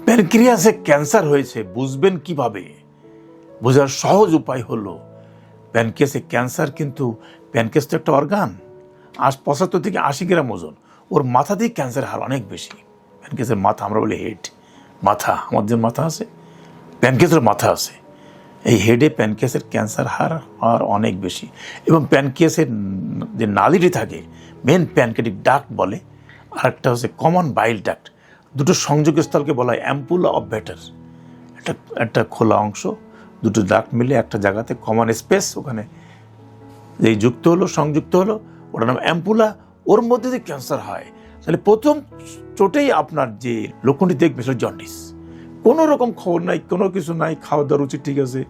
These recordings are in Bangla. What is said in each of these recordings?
প্যানক্রিয়াসে ক্যান্সার হয়েছে বুঝবেন কিভাবে? বোঝার সহজ উপায় হলো প্যানক্রিয়াসে ক্যান্সার, কিন্তু প্যানক্রিয়াস তো একটা অর্গান, 75 থেকে 80 গ্রাম ওজন, ওর মাথা দিয়ে ক্যান্সার হার অনেক বেশি। প্যানক্রিয়াসের মাথা, আমরা বলি হেড, মাথা, আমাদের মাথা আছে, প্যানক্রিয়াসের মাথা আছে, এই হেডে প্যানক্রিয়াসের ক্যান্সার হার অনেক বেশি। এবং প্যানক্রিয়াসের যে নালীটি থাকে, মেন প্যানক্রিয়াটিক ডাক্ট বলে, আরেকটা হচ্ছে কমন বাইল ডাক্ট, দুটো সংযোগস্থলকে বলা হয় অ্যাম্পুলা অফ ব্যাটার। একটা খোলা অংশ, দুটো ডাক্ট মিলে একটা জায়গাতে কমন স্পেস, ওখানে যেই যুক্ত হলো, সংযুক্ত হলো, ওটার নাম অ্যাম্পুলা। ওর মধ্যে যে ক্যান্সার হয়, তাহলে প্রথম চোটেই আপনার যে লক্ষণটি দেখবে সেটা জন্ডিস। কোনো রকম খবর নাই, কোনো কিছু নাই, খাওয়া দাওয়া রুচি ঠিক আছে,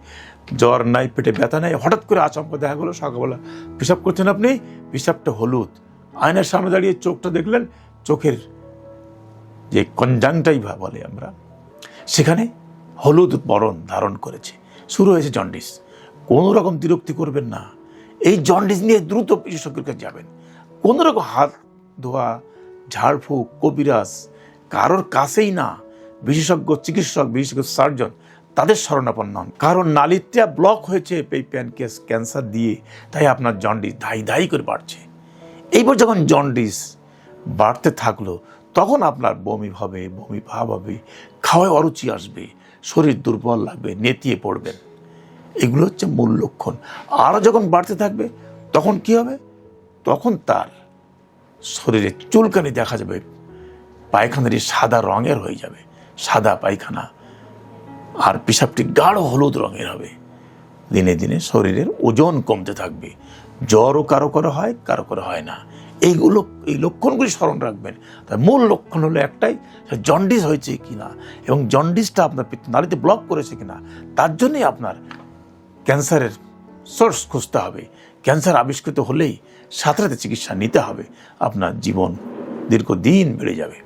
জ্বর নাই, পেটে ব্যথা নাই, হঠাৎ করে আচমকা দেখা গেলো সকালবেলা পেশাব করছেন আপনি, পেশাবটা হলুদ, আয়নার সামনে দাঁড়িয়ে চোখটা দেখলেন, চোখের যে কনজাংটাইভা বলে আমরা, সেখানে হলুদ বরণ ধারণ করেছে, শুরু হয়েছে জন্ডিস। কোনো রকম বিরক্তি করবেন না, এই জন্ডিস নিয়ে দ্রুত বিশেষজ্ঞের কাছে যাবেন। কোনো রকম হাত ধোয়া, ঝাড়ফুঁক, কবিরাজ কারোর কাছেই না, বিশেষজ্ঞ চিকিৎসক, বিশেষজ্ঞ সার্জন, তাদের শরণাপন্ন হন। কারণ নালীটা ব্লক হয়েছে এই প্যানক্রিয়াস ক্যান্সার দিয়ে, তাই আপনার জন্ডিস ধাই ধাই করে বাড়ছে। এইবার যখন জন্ডিস বাড়তে থাকলো, তখন আপনার বমি হবে, বমি ভাব হবে, খাওয়ায় অরুচি আসবে, শরীর দুর্বল লাগবে, নেতিয়ে পড়বেন। এগুলো হচ্ছে মূল লক্ষণ। আরও যখন বাড়তে থাকবে, তখন কি হবে? তখন তার শরীরে চুলকানি দেখা যাবে, পায়খানাটি সাদা রঙের হয়ে যাবে, সাদা পায়খানা, আর পেশাবটি গাঢ় হলুদ রঙের হবে। দিনে দিনে শরীরের ওজন কমতে থাকবে, জ্বরও কারো করে হয়, কারো করে হয় না। এই লক্ষণগুলি স্মরণ রাখবেন। তার মূল লক্ষণ হলো একটাই, জন্ডিস হয়েছে কিনা, এবং জন্ডিসটা আপনার নালীতে ব্লক করেছে কিনা, তার জন্যই আপনার ক্যান্সারের সোর্স খুঁজতে হবে। ক্যান্সার আবিষ্কৃত হলেই সাথে সাথে চিকিৎসা নিতে হবে, আপনার জীবন দীর্ঘদিন বেড়ে যাবে।